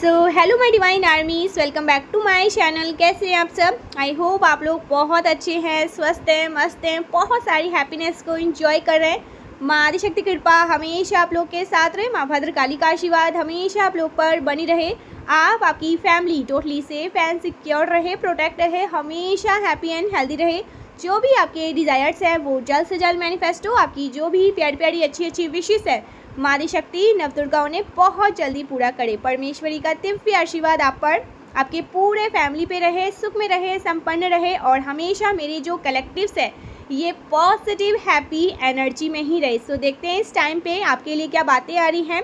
So hello my divine armies, welcome back to my channel. कैसे हैं आप सब? आई होप आप लोग बहुत अच्छे हैं, स्वस्थ हैं, मस्त हैं, बहुत सारी हैप्पीनेस को एंजॉय कर रहे हैं। माँ आदिशक्ति कृपा हमेशा आप लोग के साथ रहे, माँ भद्रकाली का आशीर्वाद हमेशा आप लोग पर बनी रहे। आप आपकी family totally safe and secure रहे, प्रोटेक्ट रहे, हमेशा हैप्पी एंड हेल्दी रहे। जो भी आपके डिज़ायर्स हैं वो जल्द से जल्द मैनिफेस्ट हो। आपकी जो भी प्यारी प्यारी अच्छी अच्छी विशेष है माँ आदिशक्ति नवदुर्गा उन्हें बहुत जल्दी पूरा करे। परमेश्वरी का दिव्य आशीर्वाद आप पर, आपके पूरे फैमिली पे रहे, सुख में रहे, संपन्न रहे और हमेशा मेरे जो कलेक्टिव्स है ये पॉजिटिव हैप्पी एनर्जी में ही रहे। सो देखते हैं इस टाइम पे आपके लिए क्या बातें आ रही हैं,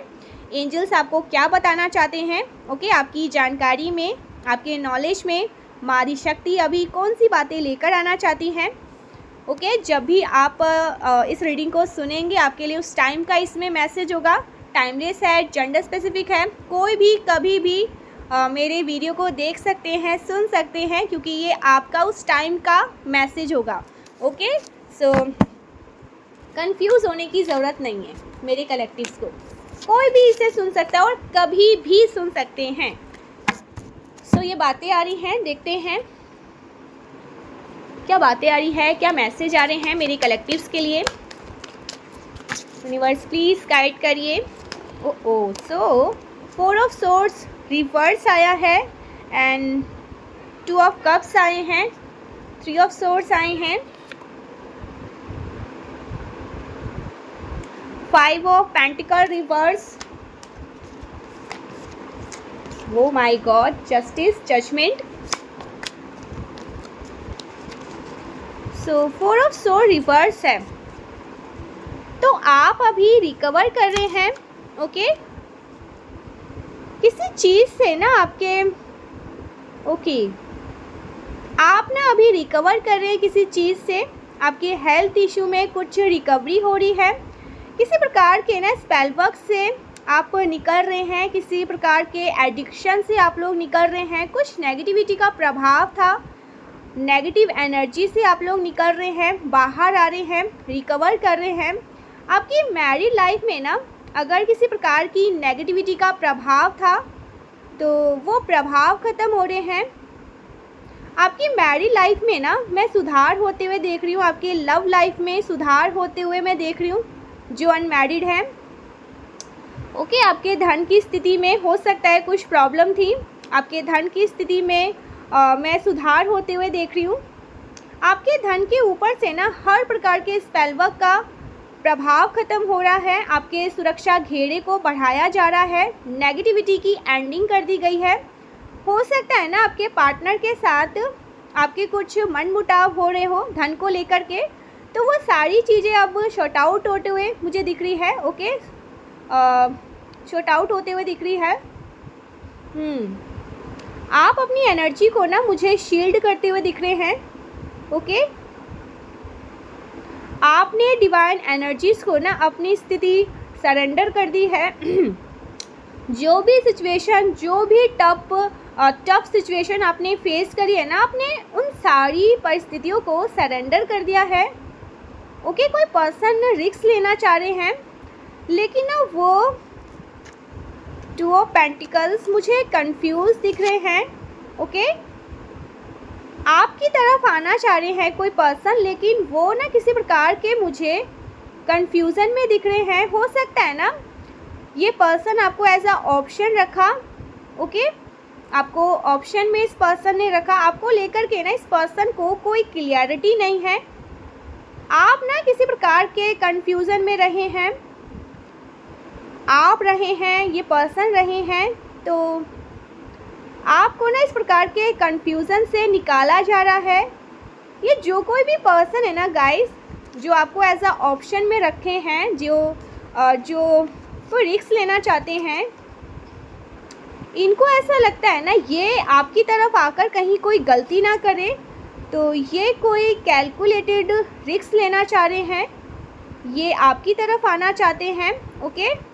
एंजल्स आपको क्या बताना चाहते हैं। ओके, आपकी जानकारी में, आपके नॉलेज में माँ आदिशक्ति अभी कौन सी बातें लेकर आना चाहती हैं। ओके, जब भी आप इस रीडिंग को सुनेंगे आपके लिए उस टाइम का इसमें मैसेज होगा। टाइमलेस है, जेंडर स्पेसिफिक है, कोई भी कभी भी मेरे वीडियो को देख सकते हैं, सुन सकते हैं, क्योंकि ये आपका उस टाइम का मैसेज होगा। ओके, सो कंफ्यूज होने की ज़रूरत नहीं है मेरे कलेक्टिव्स को, कोई भी इसे सुन सकता है और कभी भी सुन सकते हैं। सो ये बातें आ रही हैं, देखते हैं क्या बातें आ रही है, क्या मैसेज आ रहे हैं मेरे कलेक्टिव्स के लिए। यूनिवर्स प्लीज़ गाइड करिए। ओ सो 4 ऑफ सोर्ड्स रिवर्स आया है एंड 2 ऑफ कप्स आए हैं, 3 ऑफ सोर्ड्स आए हैं, 5 of pentacle reverse, oh my god, justice, judgement. So 4 of sword reverse है, तो आप अभी रिकवर कर रहे हैं। ओके, किसी चीज़ से ना आपके आप ना अभी रिकवर कर रहे हैं किसी चीज़ से। आपके हेल्थ इशू में कुछ रिकवरी हो रही है, किसी प्रकार के ना स्पेल वर्क से आप निकल रहे हैं, किसी प्रकार के एडिक्शन से आप लोग निकल रहे हैं। कुछ नेगेटिविटी का प्रभाव था, नेगेटिव एनर्जी से आप लोग निकल रहे हैं, बाहर आ रहे हैं, रिकवर कर रहे हैं। आपकी मैरिड लाइफ में ना अगर किसी प्रकार की नेगेटिविटी का प्रभाव था तो वो प्रभाव ख़त्म हो रहे हैं। आपकी मैरिड लाइफ में ना मैं सुधार होते हुए देख रही हूँ, आपके लव लाइफ में सुधार होते हुए मैं देख रही हूँ जो अनमैरिड हैं। ओके, आपके धन की स्थिति में हो सकता है कुछ प्रॉब्लम थी, आपके धन की स्थिति में मैं सुधार होते हुए देख रही हूँ। आपके धन के ऊपर से ना हर प्रकार के स्पेल वर्क का प्रभाव खत्म हो रहा है, आपके सुरक्षा घेरे को बढ़ाया जा रहा है, नेगेटिविटी की एंडिंग कर दी गई है। हो सकता है ना आपके पार्टनर के साथ आपके कुछ मनमुटाव हो रहे हो धन को लेकर के, तो वो सारी चीज़ें अब शॉर्ट आउट होते हुए मुझे दिख रही है। ओके, शॉर्ट आउट होते हुए दिख रही है। आप अपनी एनर्जी को ना मुझे शील्ड करते हुए दिख रहे हैं। ओके, आपने डिवाइन एनर्जीज को ना अपनी स्थिति सरेंडर कर दी है। जो भी सिचुएशन, जो भी टफ सिचुएशन आपने फेस करी है ना, आपने उन सारी परिस्थितियों को सरेंडर कर दिया है। ओके, कोई पर्सन रिस्क लेना चाह रहे हैं लेकिन ना वो 2 ऑफ पेंटिकल्स मुझे कंफ्यूज दिख रहे हैं। ओके, आपकी तरफ आना चाह रहे हैं कोई पर्सन, लेकिन वो ना किसी प्रकार के मुझे कंफ्यूजन में दिख रहे हैं। हो सकता है ना ये पर्सन आपको एज अ ऑप्शन रखा। ओके, आपको ऑप्शन में इस पर्सन ने रखा, आपको लेकर के ना इस पर्सन को कोई क्लियरिटी नहीं है। आप ना किसी प्रकार के कंफ्यूजन में रहे हैं, आप रहे हैं, ये पर्सन रहे हैं, तो आपको ना इस प्रकार के कंफ्यूजन से निकाला जा रहा है। ये जो कोई भी पर्सन है ना गाइस, जो आपको एज अ ऑप्शन में रखे हैं, जो कोई रिस्क लेना चाहते हैं, इनको ऐसा लगता है ना ये आपकी तरफ आकर कहीं कोई गलती ना करे, तो ये कोई कैलकुलेटेड रिस्क लेना चाह रहे हैं, ये आपकी तरफ आना चाहते हैं। ओके,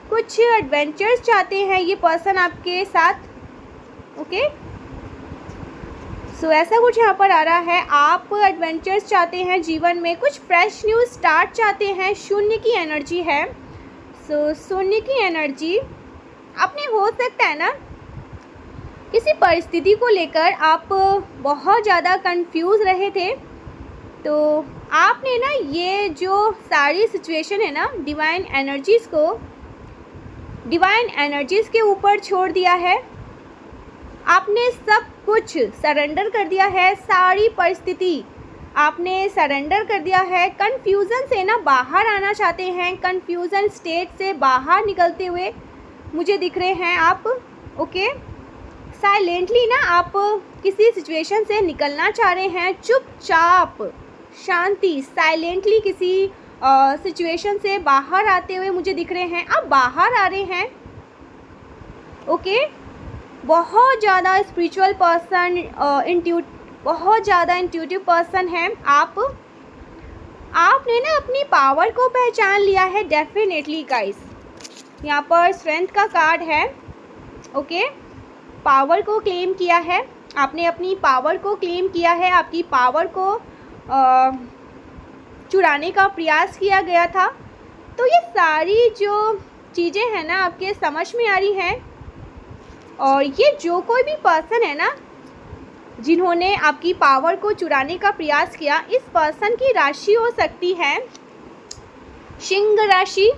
कुछ एडवेंचर्स चाहते हैं ये पर्सन आपके साथ। ओके, सो ऐसा कुछ यहाँ पर आ रहा है। आप एडवेंचर्स चाहते हैं जीवन में, कुछ फ्रेश न्यू स्टार्ट चाहते हैं। शून्य की एनर्जी है, सो शून्य की एनर्जी आपने हो सकता है ना किसी परिस्थिति को लेकर आप बहुत ज़्यादा कंफ्यूज रहे थे, तो आपने ना ये जो सारी सिचुएशन है ना डिवाइन एनर्जीज़ के ऊपर छोड़ दिया है। आपने सब कुछ सरेंडर कर दिया है, सारी परिस्थिति आपने सरेंडर कर दिया है। कन्फ्यूज़न से ना बाहर आना चाहते हैं, कन्फ्यूज़न स्टेट से बाहर निकलते हुए मुझे दिख रहे हैं आप। ओके, साइलेंटली ना आप किसी सिचुएशन से निकलना चाह रहे हैं, चुपचाप शांति साइलेंटली किसी सिचुएशन से बाहर आते हुए मुझे दिख रहे हैं। आप बाहर आ रहे हैं। ओके, बहुत ज़्यादा स्पिरिचुअल पर्सन, बहुत ज़्यादा इंट्यूटिव पर्सन हैं आप। आपने ना अपनी पावर को पहचान लिया है डेफिनेटली गाइस। यहाँ पर स्ट्रेंथ का कार्ड है। ओके, पावर को क्लेम किया है आपने, अपनी पावर को क्लेम किया है। आपकी पावर को चुराने का प्रयास किया गया था। तो ये सारी जो चीज़ें हैं ना आपके समझ में आ रही हैं। और ये जो कोई भी पर्सन है ना जिन्होंने आपकी पावर को चुराने का प्रयास किया, इस पर्सन की राशि हो सकती है सिंह राशि।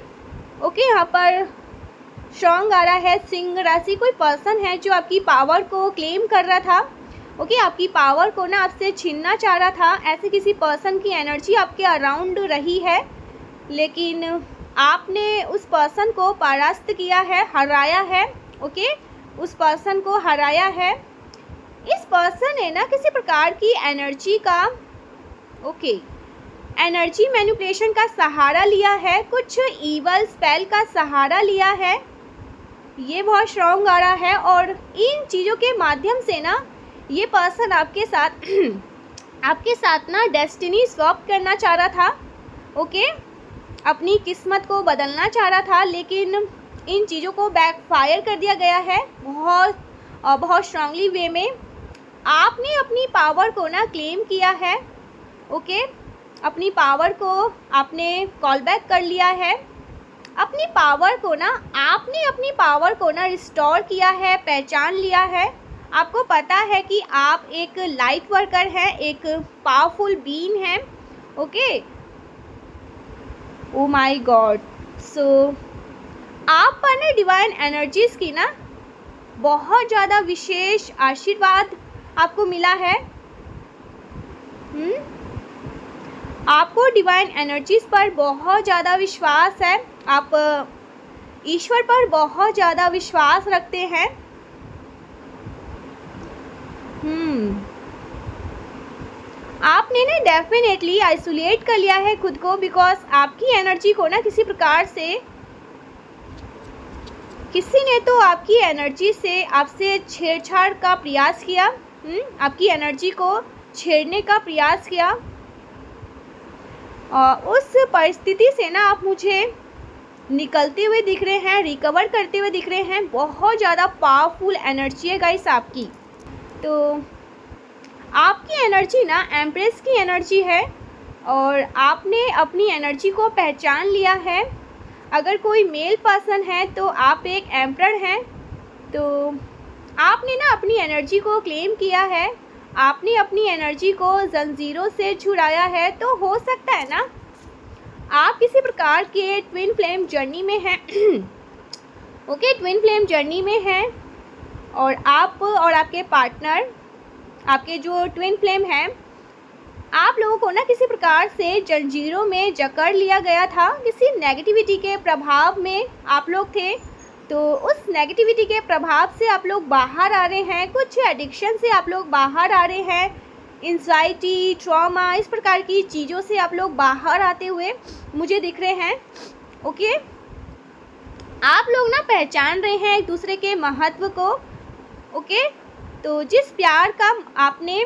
ओके, यहाँ पर स्ट्रॉन्ग आ रहा है सिंह राशि। कोई पर्सन है जो आपकी पावर को क्लेम कर रहा था। ओके, आपकी पावर को ना आपसे छीनना चाह रहा था। ऐसे किसी पर्सन की एनर्जी आपके अराउंड रही है, लेकिन आपने उस पर्सन को परास्त किया है, हराया है। ओके, उस पर्सन को हराया है। इस पर्सन ने ना किसी प्रकार की एनर्जी का एनर्जी मैनिपुलेशन का सहारा लिया है, कुछ ईवल स्पेल का सहारा लिया है। ये बहुत स्ट्रॉन्ग आ रहा है। और इन चीज़ों के माध्यम से ना ये पर्सन आपके साथ ना डेस्टिनी स्वैप करना चाह रहा था। ओके, अपनी किस्मत को बदलना चाह रहा था, लेकिन इन चीज़ों को बैकफायर कर दिया गया है बहुत स्ट्रांगली वे में। आपने अपनी पावर को ना क्लेम किया है। ओके, अपनी पावर को आपने कॉल बैक कर लिया है। आपने अपनी पावर को ना रिस्टोर किया है, पहचान लिया है। आपको पता है कि आप एक लाइट वर्कर हैं, एक पावरफुल बीइंग हैं। Okay, oh my God. So आप पर ना डिवाइन एनर्जीज़ की ना बहुत ज़्यादा विशेष आशीर्वाद आपको मिला है। आपको डिवाइन एनर्जीज़ पर बहुत ज़्यादा विश्वास है। आप ईश्वर पर बहुत ज़्यादा विश्वास रखते हैं। आपने ना डेफिनेटली आइसोलेट कर लिया है खुद को, बिकॉज आपकी एनर्जी को ना किसी प्रकार से किसी ने तो आपकी एनर्जी से आपसे छेड़छाड़ का प्रयास किया। आपकी एनर्जी को छेड़ने का प्रयास किया। उस परिस्थिति से ना आप मुझे निकलते हुए दिख रहे हैं, रिकवर करते हुए दिख रहे हैं। बहुत ज़्यादा पावरफुल एनर्जी है गाइस आपकी। तो आपकी एनर्जी ना एम्प्रेस की एनर्जी है और आपने अपनी एनर्जी को पहचान लिया है। अगर कोई मेल पर्सन है तो आप एक एम्परर हैं। तो आपने ना अपनी एनर्जी को क्लेम किया है, आपने अपनी एनर्जी को जंजीरों से छुड़ाया है। तो हो सकता है ना आप किसी प्रकार के ट्विन फ्लेम जर्नी में हैं। ओके, ट्विन फ्लेम जर्नी में हैं और आप और आपके पार्टनर, आपके जो ट्विन फ्लेम हैं, आप लोगों को ना किसी प्रकार से जंजीरों में जकड़ लिया गया था। किसी नेगेटिविटी के प्रभाव में आप लोग थे। तो उस नेगेटिविटी के प्रभाव से आप लोग बाहर आ रहे हैं, कुछ एडिक्शन से आप लोग बाहर आ रहे हैं, एंजाइटी, ट्रॉमा, इस प्रकार की चीज़ों से आप लोग बाहर आते हुए मुझे दिख रहे हैं। ओके, आप लोग ना पहचान रहे हैं एक दूसरे के महत्व को। ओके, तो जिस प्यार का आपने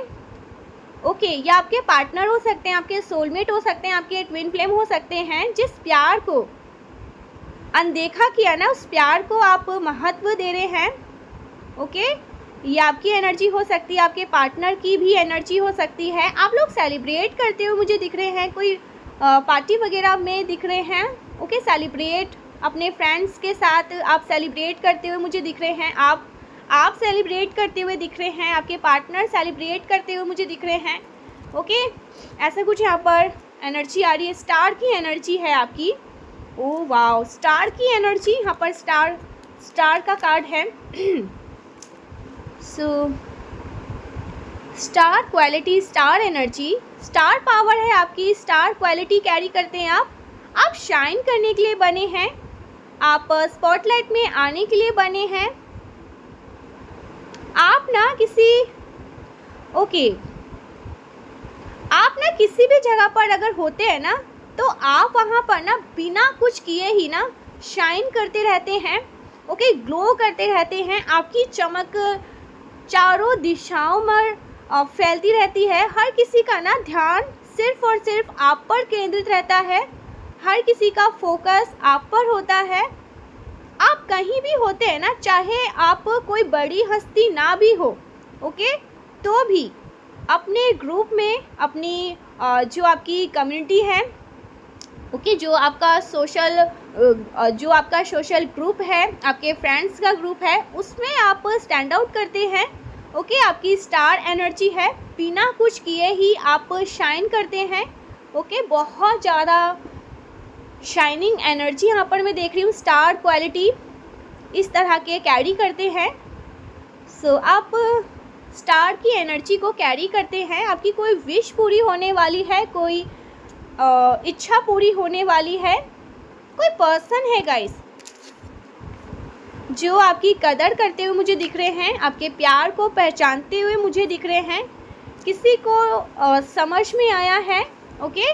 या आपके पार्टनर हो सकते हैं, आपके सोलमेट हो सकते हैं, आपके ट्विन फ्लेम हो सकते हैं, जिस प्यार को अनदेखा किया ना, उस प्यार को आप महत्व दे रहे हैं। ओके, ये आपकी एनर्जी हो सकती है, आपके पार्टनर की भी एनर्जी हो सकती है। आप लोग सेलिब्रेट करते हुए मुझे दिख रहे हैं, कोई पार्टी वगैरह में दिख रहे हैं। ओके, सेलिब्रेट अपने फ्रेंड्स के साथ आप सेलिब्रेट करते हुए मुझे दिख रहे हैं, आप सेलिब्रेट करते हुए दिख रहे हैं, आपके पार्टनर सेलिब्रेट करते हुए मुझे दिख रहे हैं। ओके, ऐसा कुछ यहाँ पर एनर्जी आ रही है। स्टार की एनर्जी है आपकी। ओह वाओ, स्टार की एनर्जी, यहाँ पर स्टार का कार्ड है। So star quality, star energy, star power है आपकी, स्टार क्वालिटी कैरी करते हैं आप शाइन करने के लिए बने हैं, आप स्पॉटलाइट में आने के लिए बने हैं। आप ना किसी भी जगह पर अगर होते हैं ना, तो आप वहाँ पर ना बिना कुछ किए ही ना शाइन करते रहते हैं। ओके, ग्लो करते रहते हैं। आपकी चमक चारों दिशाओं में फैलती रहती है। हर किसी का ना ध्यान सिर्फ और सिर्फ आप पर केंद्रित रहता है। हर किसी का फोकस आप पर होता है। आप कहीं भी होते हैं ना, चाहे आप कोई बड़ी हस्ती ना भी हो, ओके, तो भी अपने ग्रुप में, अपनी जो आपकी कम्युनिटी है, ओके, जो आपका सोशल ग्रुप है, आपके फ्रेंड्स का ग्रुप है, उसमें आप स्टैंड आउट करते हैं। ओके, आपकी स्टार एनर्जी है, बिना कुछ किए ही आप शाइन करते हैं। ओके, बहुत ज़्यादा शाइनिंग एनर्जी यहाँ पर मैं देख रही हूँ। स्टार क्वालिटी इस तरह के कैरी करते हैं। सो आप स्टार की एनर्जी को कैरी करते हैं। आपकी कोई विश पूरी होने वाली है, कोई इच्छा पूरी होने वाली है। कोई पर्सन है गाइस जो आपकी कदर करते हुए मुझे दिख रहे हैं, आपके प्यार को पहचानते हुए मुझे दिख रहे हैं। किसी को समझ में आया है। ओके,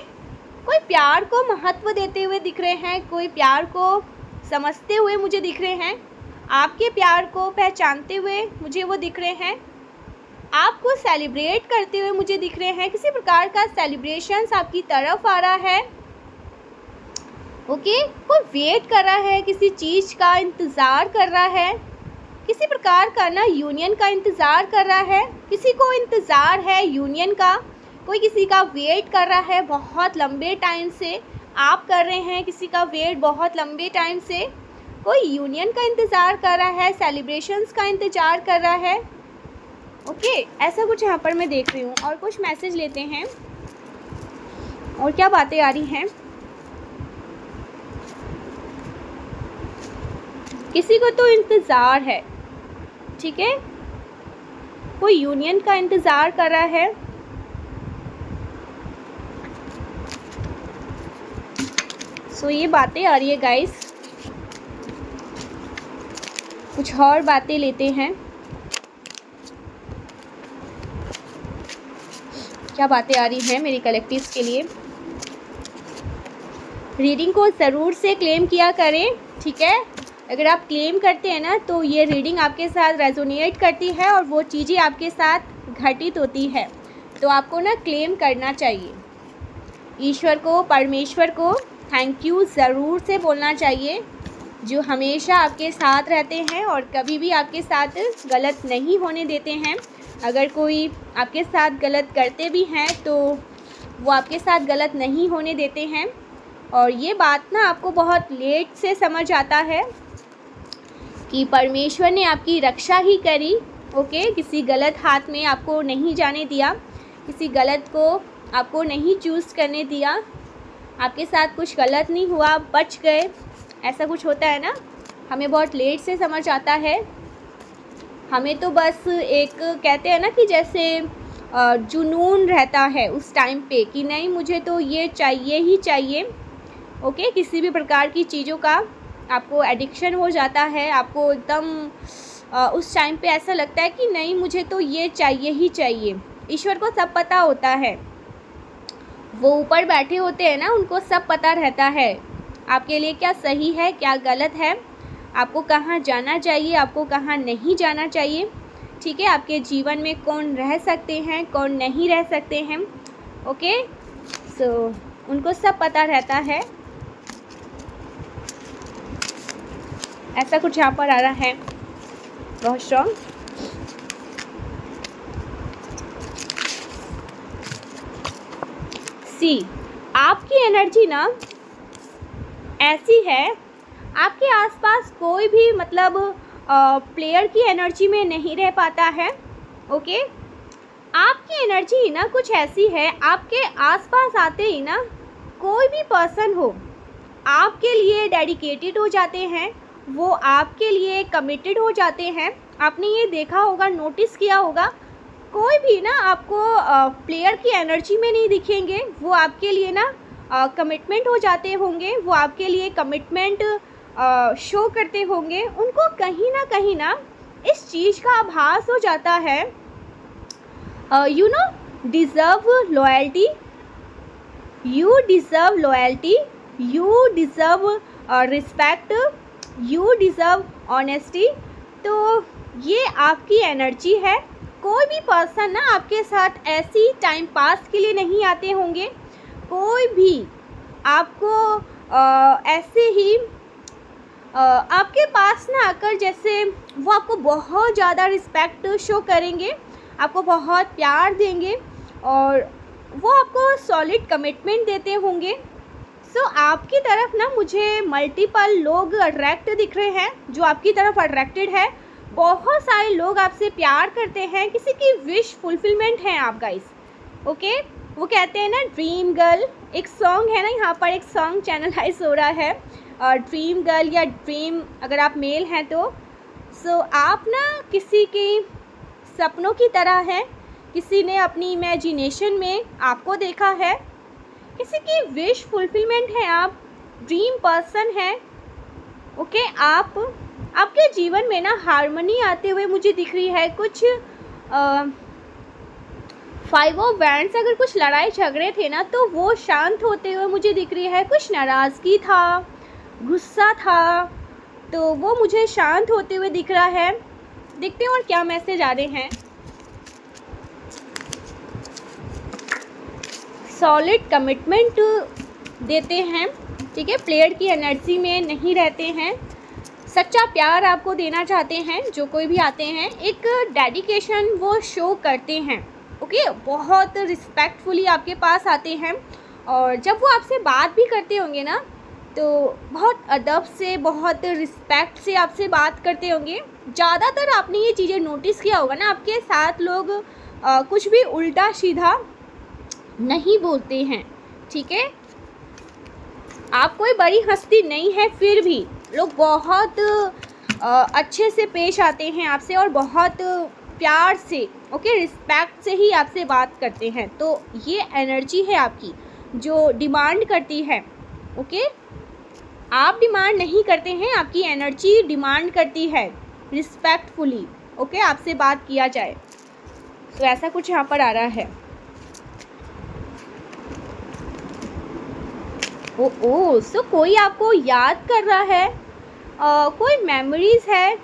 कोई प्यार को महत्व देते हुए दिख रहे हैं, कोई प्यार को समझते हुए मुझे दिख रहे हैं, आपके प्यार को पहचानते हुए मुझे वो दिख रहे हैं, आपको सेलिब्रेट करते हुए मुझे दिख रहे हैं। किसी प्रकार का सेलिब्रेशंस आपकी तरफ आ रहा है। ओके, कोई वेट कर रहा है, किसी चीज़ का इंतज़ार कर रहा है, किसी प्रकार का ना यूनियन का इंतज़ार कर रहा है। किसी को इंतज़ार है यूनियन का, कोई किसी का वेट कर रहा है बहुत लंबे टाइम से। आप कर रहे हैं किसी का वेट बहुत लंबे टाइम से। कोई यूनियन का इंतज़ार कर रहा है, सेलिब्रेशंस का इंतज़ार कर रहा है। ओके, ऐसा कुछ यहाँ पर मैं देख रही हूँ। और कुछ मैसेज लेते हैं और क्या बातें आ रही हैं। किसी को तो इंतज़ार है, ठीक है, कोई यूनियन का इंतज़ार कर रहा है। सो ये बातें आ रही है गाइस। कुछ और बातें लेते हैं। क्या बातें आ रही हैं मेरी कलेक्टिव्स के लिए। रीडिंग को ज़रूर से क्लेम किया करें, ठीक है। अगर आप क्लेम करते हैं ना, तो ये रीडिंग आपके साथ रेजोनेट करती है और वो चीज़ें आपके साथ घटित होती है। तो आपको ना क्लेम करना चाहिए। ईश्वर को, परमेश्वर को थैंक यू ज़रूर से बोलना चाहिए, जो हमेशा आपके साथ रहते हैं और कभी भी आपके साथ गलत नहीं होने देते हैं। अगर कोई आपके साथ गलत करते भी हैं तो वो आपके साथ गलत नहीं होने देते हैं। और ये बात ना आपको बहुत लेट से समझ आता है कि परमेश्वर ने आपकी रक्षा ही करी। ओके, किसी गलत हाथ में आपको नहीं जाने दिया, किसी गलत को आपको नहीं चूज़ करने दिया। आपके साथ कुछ गलत नहीं हुआ, बच गए। ऐसा कुछ होता है ना, हमें बहुत लेट से समझ आता है। हमें तो बस एक कहते हैं ना कि जैसे जुनून रहता है उस टाइम पे कि नहीं, मुझे तो ये चाहिए ही चाहिए। ओके, किसी भी प्रकार की चीज़ों का आपको एडिक्शन हो जाता है। आपको एकदम उस टाइम पे ऐसा लगता है कि नहीं, मुझे तो ये चाहिए ही चाहिए। ईश्वर को सब पता होता है, वो ऊपर बैठे होते हैं ना, उनको सब पता रहता है आपके लिए क्या सही है, क्या गलत है, आपको कहाँ जाना चाहिए, आपको कहाँ नहीं जाना चाहिए, ठीक है। आपके जीवन में कौन रह सकते हैं, कौन नहीं रह सकते हैं। ओके, सो उनको सब पता रहता है। ऐसा कुछ यहाँ पर आ रहा है बहुत स्ट्रॉन्ग। सी, आपकी एनर्जी ना ऐसी है, आपके आसपास कोई भी मतलब प्लेयर की एनर्जी में नहीं रह पाता है। ओके, आपकी एनर्जी ही ना कुछ ऐसी है, आपके आसपास आते ही ना कोई भी पर्सन हो आपके लिए डेडिकेटेड हो जाते हैं, वो आपके लिए कमिटेड हो जाते हैं। आपने ये देखा होगा, नोटिस किया होगा, कोई भी ना आपको प्लेयर की एनर्जी में नहीं दिखेंगे, वो आपके लिए ना कमिटमेंट हो जाते होंगे, वो आपके लिए कमिटमेंट शो करते होंगे। उनको कहीं ना इस चीज़ का आभास हो जाता है, you know deserve loyalty, you deserve loyalty, you deserve respect, you deserve honesty. तो ये आपकी एनर्जी है। कोई भी पर्सन ना आपके साथ ऐसी टाइम पास के लिए नहीं आते होंगे, कोई भी आपको ऐसे ही आपके पास ना आकर जैसे वो आपको बहुत ज़्यादा रिस्पेक्ट शो करेंगे, आपको बहुत प्यार देंगे और वो आपको सॉलिड कमिटमेंट देते होंगे। सो आपकी तरफ ना मुझे मल्टीपल लोग अट्रैक्ट दिख रहे हैं, जो आपकी तरफ अट्रैक्टेड है। बहुत सारे लोग आपसे प्यार करते हैं, किसी की विश फुलफिलमेंट है आप गाइस। ओके, वो कहते हैं ना ड्रीम गर्ल, एक सॉन्ग है ना, यहाँ पर एक सॉन्ग चैनलाइज हो रहा है, ड्रीम गर्ल या ड्रीम अगर आप मेल हैं तो। सो आप ना किसी की सपनों की तरह हैं, किसी ने अपनी इमेजिनेशन में आपको देखा है, किसी की विश फुलफिलमेंट है, आप ड्रीम पर्सन हैं। ओके, आपके जीवन में ना हार्मनी आते हुए मुझे दिख रही है। कुछ 5 ऑफ वैंड्स, अगर कुछ लड़ाई झगड़े थे ना तो वो शांत होते हुए मुझे दिख रही है। कुछ नाराज़गी था, गुस्सा था, तो वो मुझे शांत होते हुए दिख रहा है। देखते हैं और क्या मैसेज आ रहे हैं। सॉलिड कमिटमेंट देते हैं, ठीक है, प्लेयर की एनर्जी में नहीं रहते हैं, सच्चा प्यार आपको देना चाहते हैं। जो कोई भी आते हैं एक डेडिकेशन वो शो करते हैं। ओके, बहुत रिस्पेक्टफुली आपके पास आते हैं और जब वो आपसे बात भी करते होंगे ना तो बहुत अदब से, बहुत रिस्पेक्ट से आपसे बात करते होंगे। ज़्यादातर आपने ये चीज़ें नोटिस किया होगा ना, आपके साथ लोग कुछ भी उल्टा सीधा नहीं बोलते हैं, ठीक है। आप कोई बड़ी हस्ती नहीं है, फिर भी लोग बहुत अच्छे से पेश आते हैं आपसे और बहुत प्यार से, ओके, रिस्पेक्ट से ही आपसे बात करते हैं। तो ये एनर्जी है आपकी जो डिमांड करती है। ओके, आप डिमांड नहीं करते हैं, आपकी एनर्जी डिमांड करती है रिस्पेक्टफुली, ओके, आपसे बात किया जाए। तो ऐसा कुछ यहाँ पर आ रहा है। ओ सो कोई आपको याद कर रहा है, कोई मेमोरीज़ है,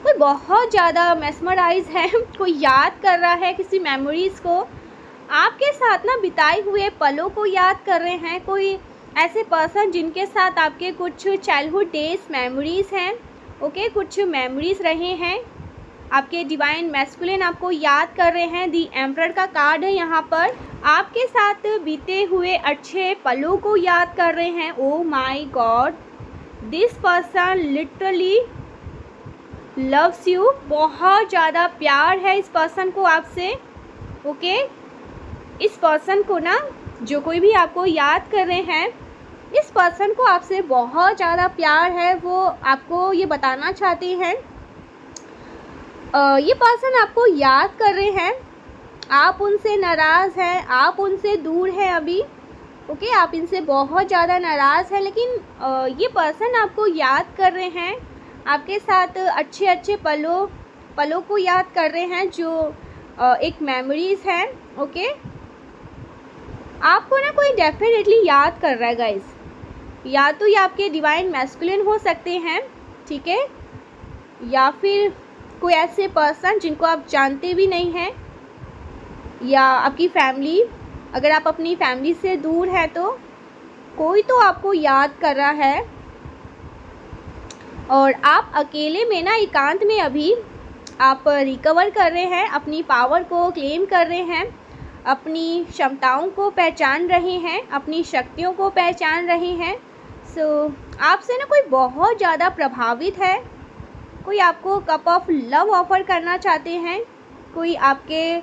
कोई बहुत ज़्यादा मेस्मराइज है, कोई याद कर रहा है किसी मेमोरीज़ को, आपके साथ ना बिताए हुए पलों को याद कर रहे हैं। कोई ऐसे पर्सन जिनके साथ आपके कुछ चाइल्डहुड डेज मेमोरीज़ हैं, ओके, कुछ मेमोरीज़ रहे हैं। आपके डिवाइन मैस्कुलिन आपको याद कर रहे हैं। दी एम्परर का कार्ड है यहाँ पर, आपके साथ बीते हुए अच्छे पलों को याद कर रहे हैं। ओ my God, this person literally loves you, बहुत ज़्यादा प्यार है इस पर्सन को आपसे। ओके, इस पर्सन को ना, जो कोई भी आपको याद कर रहे हैं, इस पर्सन को आपसे बहुत ज़्यादा प्यार है। वो आपको ये बताना चाहते हैं, ये पर्सन आपको याद कर रहे हैं, आप उनसे नाराज़ हैं, आप उनसे दूर हैं अभी। ओके, आप इनसे बहुत ज़्यादा नाराज़ हैं, लेकिन ये पर्सन आपको याद कर रहे हैं, आपके साथ अच्छे अच्छे पलों को याद कर रहे हैं, जो एक मेमोरीज़ हैं। ओके, आपको ना कोई डेफिनेटली याद कर रहा है गाइस। या तो ये आपके डिवाइन मैस्कुलिन हो सकते हैं, ठीक है, या फिर कोई ऐसे पर्सन जिनको आप जानते भी नहीं हैं, या आपकी फैमिली, अगर आप अपनी फैमिली से दूर हैं तो कोई तो आपको याद कर रहा है। और आप अकेले में ना, एकांत में अभी आप रिकवर कर रहे हैं, अपनी पावर को क्लेम कर रहे हैं, अपनी क्षमताओं को पहचान रहे हैं, अपनी शक्तियों को पहचान रहे हैं। सो आपसे ना कोई बहुत ज़्यादा प्रभावित है, कोई आपको कप ऑफ लव ऑफ़र करना चाहते हैं, कोई आपके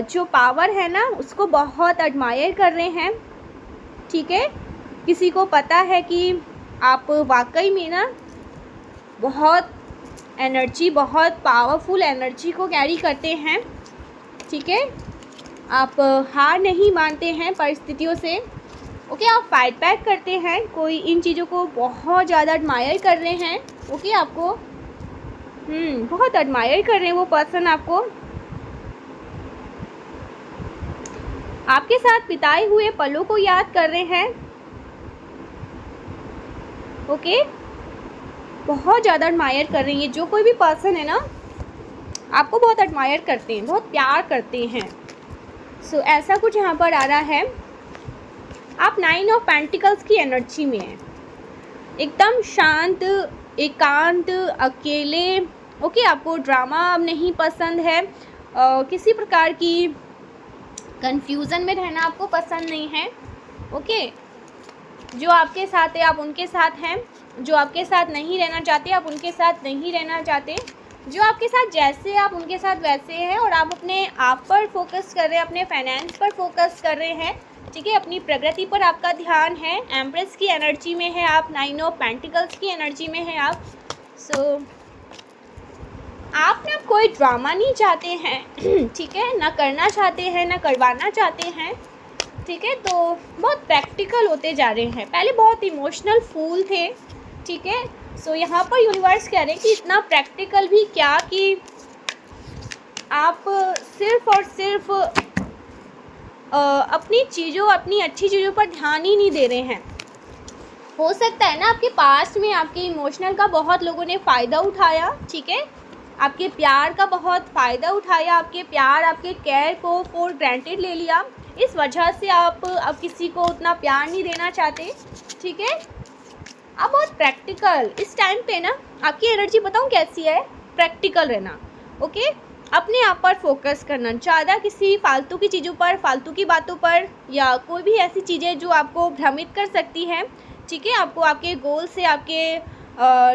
जो पावर है ना उसको बहुत एडमायर कर रहे हैं, ठीक है। किसी को पता है कि आप वाकई में ना बहुत एनर्जी, बहुत पावरफुल एनर्जी को कैरी करते हैं, ठीक है। आप हार नहीं मानते हैं परिस्थितियों से, ओके। आप फाइट बैक करते हैं, कोई इन चीज़ों को बहुत ज़्यादा एडमायर कर रहे हैं, ओके। आपको बहुत एडमायर कर रहे हैं वो पर्सन आपको। आपके साथ बिताए हुए पलों को याद कर रहे हैं, ओके। बहुत ज़्यादा एडमायर कर रही है। जो कोई भी पर्सन है ना आपको बहुत एडमायर करते हैं, बहुत प्यार करते हैं। सो ऐसा कुछ यहाँ पर आ रहा है। आप 9 ऑफ पेंटिकल्स की एनर्जी में हैं, एकदम शांत, एकांत, अकेले, ओके। आपको ड्रामा अब नहीं पसंद है, किसी प्रकार की कंफ्यूजन में रहना आपको पसंद नहीं है, ओके। जो आपके साथ है आप उनके साथ हैं, जो आपके साथ नहीं रहना चाहते आप उनके साथ नहीं रहना चाहते, जो आपके साथ जैसे आप उनके साथ वैसे हैं, और आप अपने आप पर फोकस कर रहे हैं, अपने फाइनेंस पर फोकस कर रहे हैं, ठीक है। अपनी प्रगति पर आपका ध्यान है। एम्प्रेस की एनर्जी में है आप, 9 ऑफ पेंटिकल्स की एनर्जी में है आप। सो आप ना कोई ड्रामा नहीं चाहते हैं, ठीक है, ना करना चाहते हैं, ना करवाना चाहते हैं, ठीक है। तो बहुत प्रैक्टिकल होते जा रहे हैं। पहले बहुत इमोशनल फूल थे, ठीक है। सो यहाँ पर यूनिवर्स कह रहे हैं कि इतना प्रैक्टिकल भी क्या कि आप सिर्फ और सिर्फ अपनी चीज़ों, अपनी अच्छी चीज़ों पर ध्यान ही नहीं दे रहे हैं। हो सकता है ना आपके पास्ट में आपके इमोशनल का बहुत लोगों ने फ़ायदा उठाया, ठीक है। आपके प्यार का बहुत फ़ायदा उठाया, आपके प्यार, आपके केयर को फॉर ग्रांटेड ले लिया। इस वजह से आप अब किसी को उतना प्यार नहीं देना चाहते, ठीक है। अब बहुत प्रैक्टिकल इस टाइम पे ना आपकी एनर्जी बताऊँ कैसी है, प्रैक्टिकल रहना, ओके। अपने आप पर फोकस करना, ज़्यादा किसी फालतू की चीज़ों पर, फालतू की बातों पर, या कोई भी ऐसी चीज़ें जो आपको भ्रमित कर सकती हैं, ठीक है, आपको आपके गोल से, आपके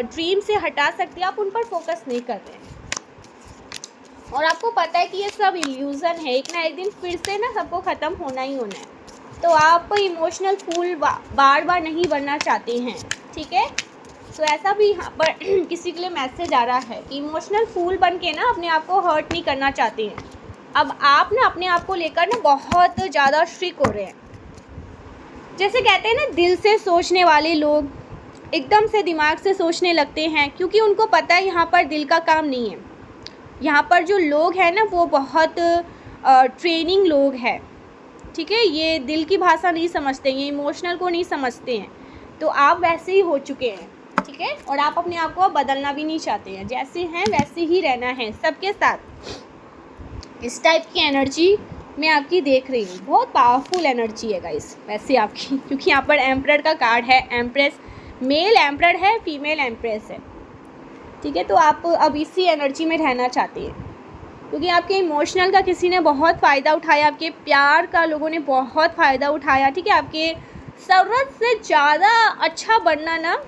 ड्रीम से हटा सकती है, आप उन पर फोकस नहीं कर रहे हैं। और आपको पता है कि ये सब इल्यूज़न है, एक ना एक दिन फिर से ना सबको ख़त्म होना ही होना है। तो आप इमोशनल फूल बार बार नहीं बनना चाहते हैं, ठीक है। तो ऐसा भी यहाँ पर किसी के लिए मैसेज आ रहा है कि इमोशनल फूल बन के ना अपने आप को हर्ट नहीं करना चाहते हैं। अब आप ना अपने आप को लेकर ना बहुत ज़्यादा स्ट्रिक हो रहे हैं। जैसे कहते हैं ना, दिल से सोचने वाले लोग एकदम से दिमाग से सोचने लगते हैं, क्योंकि उनको पता है यहाँ पर दिल का काम नहीं है। यहाँ पर जो लोग हैं ना वो बहुत ट्रेनिंग लोग हैं, ठीक है। ये दिल की भाषा नहीं समझते, ये इमोशनल को नहीं समझते हैं। तो आप वैसे ही हो चुके हैं, ठीक है। और आप अपने आप को बदलना भी नहीं चाहते हैं, जैसे हैं वैसे ही रहना है सबके साथ। इस टाइप की एनर्जी मैं आपकी देख रही हूँ, बहुत पावरफुल एनर्जी है गाइस वैसे आपकी, क्योंकि यहाँ पर एम्परर का कार्ड है। एम्प्रेस, मेल एम्परर है, फीमेल एम्प्रेस है, ठीक है। तो आप अब इसी एनर्जी में रहना चाहते हैं, क्योंकि आपके इमोशनल का किसी ने बहुत फ़ायदा उठाया, आपके प्यार का लोगों ने बहुत फ़ायदा उठाया, ठीक है। आपके ज़रूरत से ज़्यादा अच्छा बनना ना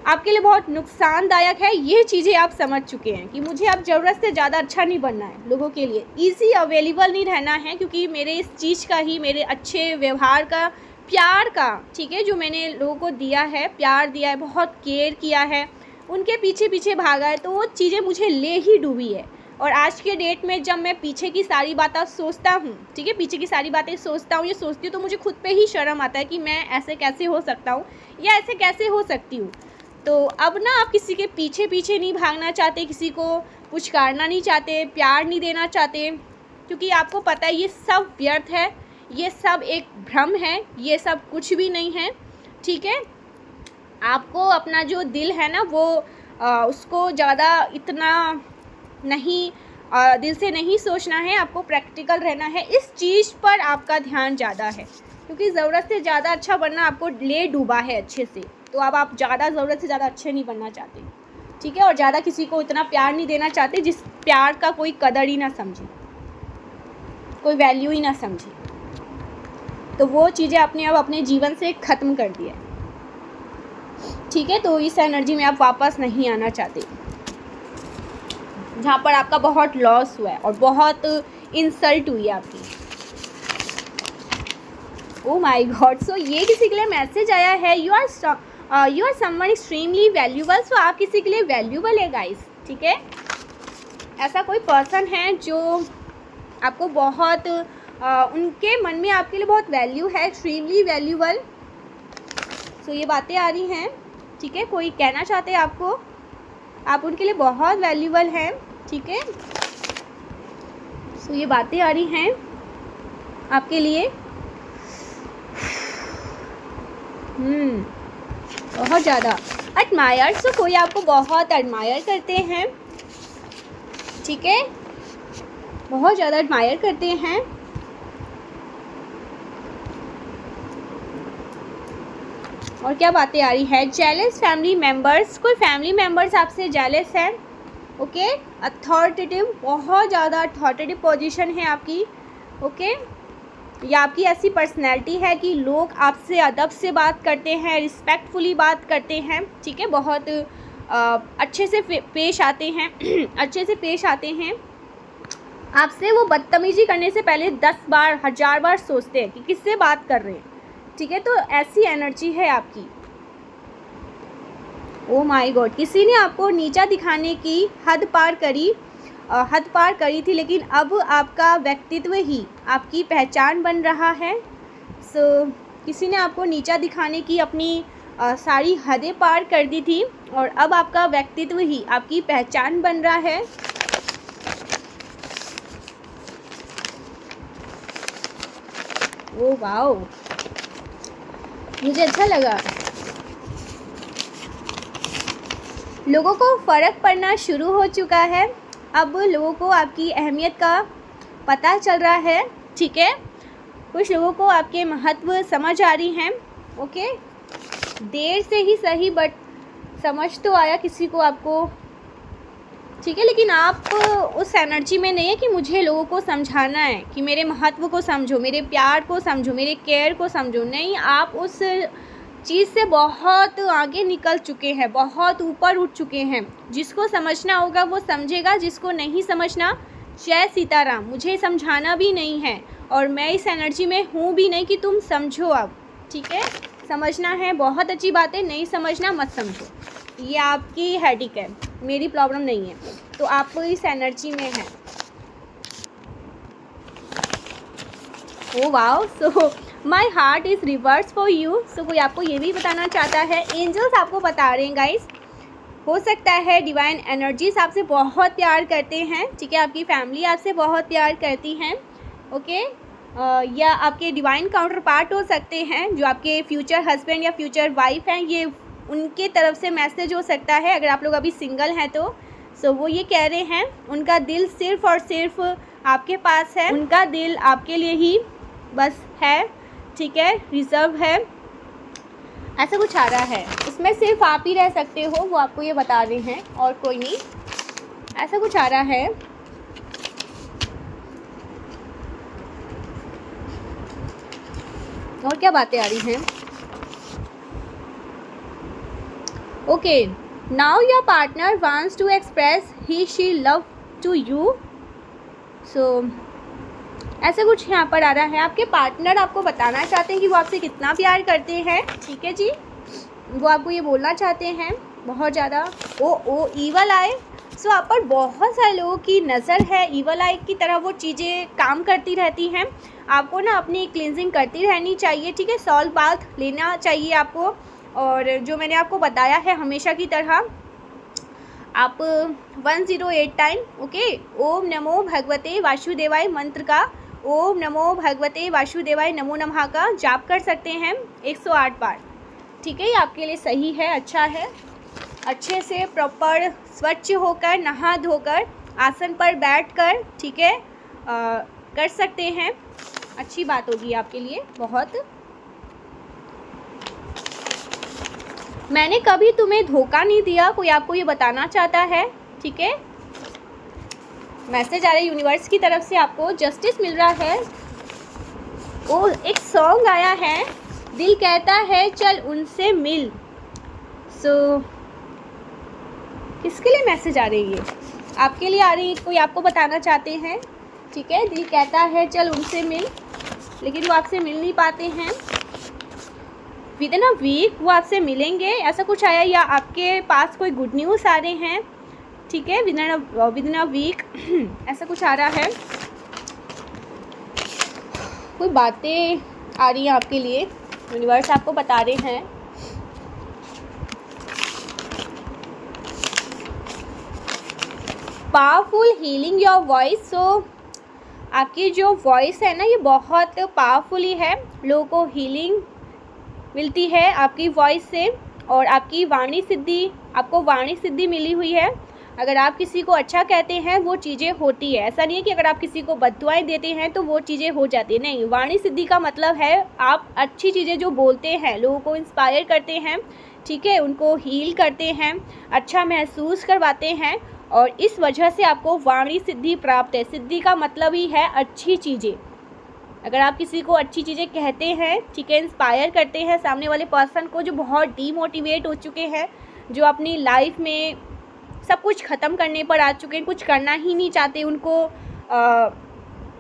आपके लिए बहुत नुकसानदायक है। ये चीज़ें आप समझ चुके हैं कि मुझे अब ज़रूरत से ज़्यादा अच्छा नहीं बनना है, लोगों के लिए ईजी अवेलेबल नहीं रहना है, क्योंकि मेरे इस चीज़ का ही, मेरे अच्छे व्यवहार का, प्यार का, ठीक है, जो मैंने लोगों को दिया है, प्यार दिया है, बहुत केयर किया है, उनके पीछे पीछे भागा है, तो वो चीज़ें मुझे ले ही डूबी है। और आज के डेट में जब मैं पीछे की सारी बातें सोचता हूँ, ठीक है, पीछे की सारी बातें सोचता हूँ, ये सोचती हूँ, तो मुझे खुद पे ही शर्म आता है कि मैं ऐसे कैसे हो सकता हूँ या ऐसे कैसे हो सकती हूँ। तो अब ना आप किसी के पीछे पीछे नहीं भागना चाहते, किसी को पुचकारना नहीं चाहते, प्यार नहीं देना चाहते, क्योंकि आपको पता है ये सब व्यर्थ है, ये सब एक भ्रम है, ये सब कुछ भी नहीं है, ठीक है। आपको अपना जो दिल है ना वो उसको ज़्यादा इतना नहीं दिल से नहीं सोचना है, आपको प्रैक्टिकल रहना है। इस चीज़ पर आपका ध्यान ज़्यादा है, क्योंकि ज़रूरत से ज़्यादा अच्छा बनना आपको ले डूबा है अच्छे से। तो अब आप ज़्यादा ज़रूरत से ज़्यादा अच्छे नहीं बनना चाहते, ठीक है। और ज़्यादा किसी को इतना प्यार नहीं देना चाहते जिस प्यार का कोई कदर ही ना समझे, कोई वैल्यू ही ना समझे। तो वो चीज़ें आपने अब अपने जीवन से ख़त्म कर दिया है। ठीक है। तो इस एनर्जी में आप वापस नहीं आना चाहते, जहाँ पर आपका बहुत लॉस हुआ है और बहुत इंसल्ट हुई है आपकी। ओ माय गॉड, सो ये किसी के लिए मैसेज आया है, you are someone extremely valuable. So आप किसी के लिए वैल्यूबल है गाइस, ठीक है। ऐसा कोई पर्सन है जो आपको बहुत उनके मन में आपके लिए बहुत वैल्यू है, एक्सट्रीमली वैल्यूबल। सो ये बातें आ रही हैं, ठीक है। कोई कहना चाहते हैं आपको, आप उनके लिए बहुत वैल्यूबल हैं, ठीक है। सो ये बातें आ रही हैं आपके लिए। बहुत ज़्यादा एडमायर। सो कोई आपको बहुत एडमायर करते हैं, ठीक है, बहुत ज़्यादा एडमायर करते हैं। और क्या बातें आ रही है, जेलस फैमिली मेम्बर्स। कोई फैमिली मेम्बर्स आपसे जेलस है, ओके। अथॉरिटेटिव, बहुत ज़्यादा अथॉरिटेटिव पोजीशन है आपकी, ओके। या आपकी ऐसी पर्सनैलिटी है कि लोग आपसे अदब से बात करते हैं, रिस्पेक्टफुली बात करते हैं, ठीक है, बहुत अच्छे से पेश आते हैं अच्छे से पेश आते हैं आपसे। वो बदतमीजी करने से पहले 10 बार 1000 बार सोचते हैं कि किससे बात कर रहे हैं, ठीक है। तो ऐसी एनर्जी है आपकी। ओ माय गॉड, किसी ने आपको नीचा दिखाने की हद पार करी थी, लेकिन अब आपका व्यक्तित्व ही आपकी पहचान बन रहा है। सो किसी ने आपको नीचा दिखाने की अपनी सारी हदें पार कर दी थी और अब आपका व्यक्तित्व ही आपकी पहचान बन रहा है। ओ वाओ, मुझे अच्छा लगा। लोगों को फ़र्क पड़ना शुरू हो चुका है। अब लोगों को आपकी अहमियत का पता चल रहा है, ठीक है। कुछ लोगों को आपके महत्व समझ आ रही हैं, ओके। देर से ही सही, बट समझ तो आया किसी को आपको, ठीक है। लेकिन आप उस एनर्जी में नहीं है कि मुझे लोगों को समझाना है कि मेरे महत्व को समझो, मेरे प्यार को समझो, मेरे केयर को समझो। नहीं, आप उस चीज़ से बहुत आगे निकल चुके हैं, बहुत ऊपर उठ चुके हैं। जिसको समझना होगा वो समझेगा, जिसको नहीं समझना, जय सीताराम। मुझे समझाना भी नहीं है और मैं इस एनर्जी में हूँ भी नहीं कि तुम समझो अब, ठीक है। समझना है बहुत अच्छी बात है, नहीं समझना मत समझो, ये आपकी हेडेक है, मेरी प्रॉब्लम नहीं है। तो आप इस एनर्जी में हैं। Oh wow, so my heart is reverse for you. So कोई आपको ये भी बताना चाहता है, एंजल्स आपको बता रहे हैं गाइस, हो सकता है डिवाइन एनर्जीज आपसे बहुत प्यार करते हैं, ठीक है। आपकी फैमिली आपसे बहुत प्यार करती हैं, ओके। या आपके डिवाइन काउंटर पार्ट हो सकते हैं, जो आपके फ्यूचर हस्बैंड या फ्यूचर वाइफ हैं, ये उनके तरफ से मैसेज हो सकता है। अगर आप लोग अभी सिंगल हैं तो सो वो ये कह रहे हैं, उनका दिल सिर्फ़ और सिर्फ आपके पास है, उनका दिल आपके लिए ही बस है, ठीक है, रिजर्व है, ऐसा कुछ आ रहा है। इसमें सिर्फ आप ही रह सकते हो, वो आपको ये बता रहे हैं, और कोई नहीं, ऐसा कुछ आ रहा है। और क्या बातें आ रही हैं, okay. Now your partner wants to express he she love to you. So ऐसा कुछ यहाँ पर आ रहा है। आपके पार्टनर आपको बताना चाहते हैं कि वो आपसे कितना प्यार करते हैं, ठीक है जी। वो आपको ये बोलना चाहते हैं बहुत ज़्यादा। ओ ईवल आई। सो आप पर बहुत सारे लोगों की नज़र है, ईवल आई की तरह वो चीज़ें काम करती रहती हैं। आपको ना अपनी क्लींजिंग करती रहनी चाहिए, ठीक है। सॉल्ट बाथ लेना चाहिए आपको। और जो मैंने आपको बताया है हमेशा की तरह, आप 108 टाइम, ओके, ओम नमो भगवते वासुदेवाय मंत्र का, ओम नमो भगवते वासुदेवाय नमो नमः का जाप कर सकते हैं 108 बार, ठीक है। ये आपके लिए सही है, अच्छा है। अच्छे से प्रॉपर स्वच्छ होकर, नहा धोकर, आसन पर बैठकर, ठीक है, कर सकते हैं। अच्छी बात होगी आपके लिए बहुत। मैंने कभी तुम्हें धोखा नहीं दिया, कोई आपको ये बताना चाहता है, ठीक है। मैसेज आ रहा है यूनिवर्स की तरफ से, आपको जस्टिस मिल रहा है। एक सॉन्ग आया है, दिल कहता है चल उनसे मिल। सो किसके लिए मैसेज आ रही है? आपके लिए आ रही है, कोई आपको बताना चाहते हैं, ठीक है। दिल कहता है चल उनसे मिल, लेकिन वो आपसे मिल नहीं पाते हैं। विद इन अ वीक वो आपसे मिलेंगे, ऐसा कुछ आया, या आपके पास कोई गुड न्यूज़ आ रहे हैं, ठीक है। विद इन अ वीक ऐसा कुछ आ रहा है। कोई बातें आ रही हैं आपके लिए, यूनिवर्स आपको बता रहे हैं। Powerful healing your voice. So आपकी जो वॉइस है ना, ये बहुत पावरफुली है, लोगों को हीलिंग मिलती है आपकी वॉइस से। और आपकी वाणी सिद्धि, आपको वाणी सिद्धि मिली हुई है। अगर आप किसी को अच्छा कहते हैं वो चीज़ें होती है। ऐसा नहीं है कि अगर आप किसी को बद्दुआएं देते हैं तो वो चीज़ें हो जाती है, नहीं। वाणी सिद्धि का मतलब है आप अच्छी चीज़ें जो बोलते हैं, लोगों को इंस्पायर करते हैं, ठीक है, उनको हील करते हैं, अच्छा महसूस करवाते हैं, और इस वजह से आपको वाणी सिद्धि प्राप्त है। सिद्धि का मतलब ही है अच्छी चीज़ें। अगर आप किसी को अच्छी चीज़ें कहते हैं, ठीक है, इंस्पायर करते हैं सामने वाले पर्सन को, जो बहुत डीमोटिवेट हो चुके हैं, जो अपनी लाइफ में सब कुछ ख़त्म करने पर आ चुके हैं, कुछ करना ही नहीं चाहते, उनको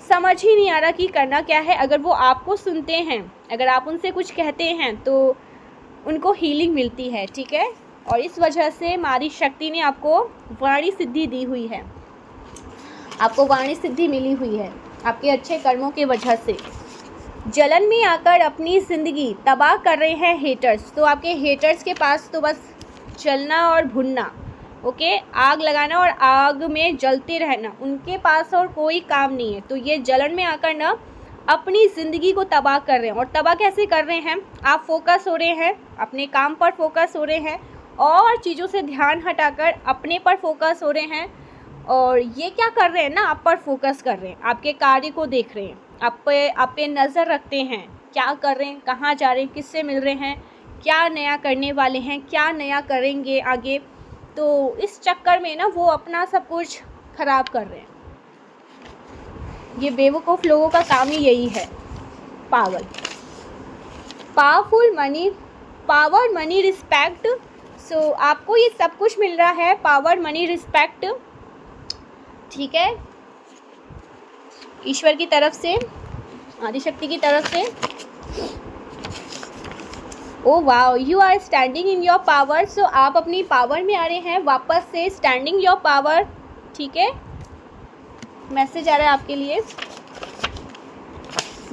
समझ ही नहीं आ रहा कि करना क्या है। अगर वो आपको सुनते हैं, अगर आप उनसे कुछ कहते हैं तो उनको हीलिंग मिलती है, ठीक है। और इस वजह से मारी शक्ति ने आपको वाणी सिद्धि दी हुई है, आपको वाणी सिद्धि मिली हुई है आपके अच्छे कर्मों के वजह से। जलन में आकर अपनी ज़िंदगी तबाह कर रहे हैं हेटर्स। तो आपके हेटर्स के पास तो बस जलना और भुनना, ओके, आग लगाना और आग में जलते रहना, उनके पास और कोई काम नहीं है। तो ये जलन में आकर ना अपनी ज़िंदगी को तबाह कर रहे हैं। और तबाह कैसे कर रहे हैं? आप फोकस हो रहे हैं, अपने काम पर फोकस हो रहे हैं, और चीज़ों से ध्यान हटाकर अपने पर फोकस हो रहे हैं। और ये क्या कर रहे हैं ना, आप पर फोकस कर रहे हैं, आपके कार्य को देख रहे हैं, आप पे नज़र रखते हैं, क्या कर रहे हैं, कहाँ जा रहे हैं, किससे मिल रहे हैं, क्या नया करने वाले हैं, क्या नया करेंगे आगे। तो इस चक्कर में ना वो अपना सब कुछ ख़राब कर रहे हैं। ये बेवकूफ़ लोगों का काम ही यही है, पागल। Powerful money, power, money, respect. So आपको ये सब कुछ मिल रहा है, पावर, मनी, रिस्पेक्ट, ठीक है, ईश्वर की तरफ से, आदिशक्ति की तरफ से। Oh wow, you are standing in your power. So आप अपनी पावर में आ रहे हैं वापस से, स्टैंडिंग योर पावर, ठीक है। मैसेज आ रहा है आपके लिए,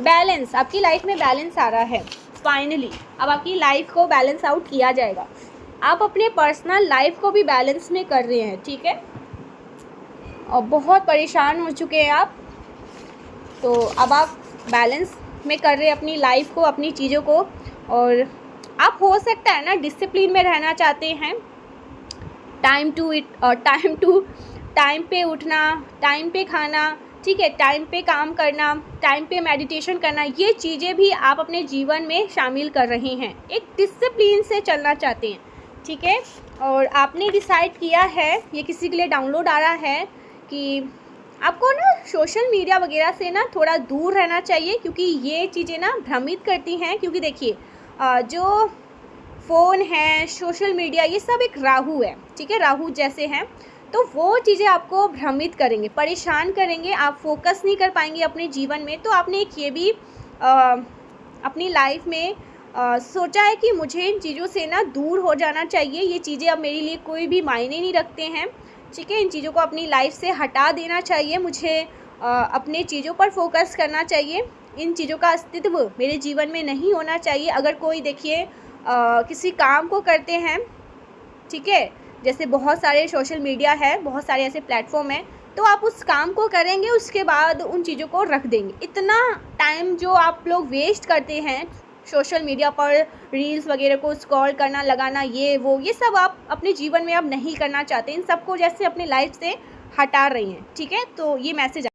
बैलेंस, आपकी लाइफ में बैलेंस आ रहा है फाइनली। अब आपकी लाइफ को बैलेंस आउट किया जाएगा। आप अपने पर्सनल लाइफ को भी बैलेंस में कर रहे हैं, ठीक है। और बहुत परेशान हो चुके हैं आप, तो अब आप बैलेंस में कर रहे हैं अपनी लाइफ को, अपनी चीज़ों को। और आप हो सकता है ना डिसिप्लिन में रहना चाहते हैं, टाइम टू इट, और टाइम पे उठना, टाइम पे खाना, ठीक है, टाइम पे काम करना, टाइम पे मेडिटेशन करना, ये चीज़ें भी आप अपने जीवन में शामिल कर रहे हैं। एक डिसिप्लिन से चलना चाहते हैं, ठीक है। और आपने डिसाइड किया है, ये किसी के लिए डाउनलोड आ रहा है कि आपको ना सोशल मीडिया वगैरह से ना थोड़ा दूर रहना चाहिए, क्योंकि ये चीज़ें ना भ्रमित करती हैं। क्योंकि देखिए जो फ़ोन है, सोशल मीडिया, ये सब एक राहु है, ठीक है, राहु जैसे हैं। तो वो चीज़ें आपको भ्रमित करेंगे, परेशान करेंगे, आप फोकस नहीं कर पाएंगे अपने जीवन में। तो आपने एक ये भी अपनी लाइफ में सोचा है कि मुझे इन चीज़ों से ना दूर हो जाना चाहिए, ये चीज़ें अब मेरे लिए कोई भी मायने नहीं रखते हैं, ठीक है। इन चीज़ों को अपनी लाइफ से हटा देना चाहिए, मुझे अपने चीज़ों पर फोकस करना चाहिए, इन चीज़ों का अस्तित्व मेरे जीवन में नहीं होना चाहिए। अगर कोई देखिए किसी काम को करते हैं, ठीक है, जैसे बहुत सारे सोशल मीडिया है, बहुत सारे ऐसे प्लेटफॉर्म हैं, तो आप उस काम को करेंगे, उसके बाद उन चीज़ों को रख देंगे। इतना टाइम जो आप लोग वेस्ट करते हैं सोशल मीडिया पर, रील्स वगैरह को स्क्रॉल करना, लगाना, ये वो, ये सब आप अपने जीवन में अब नहीं करना चाहते, इन सबको जैसे अपनी लाइफ से हटा रही हैं, ठीक है। तो ये मैसेज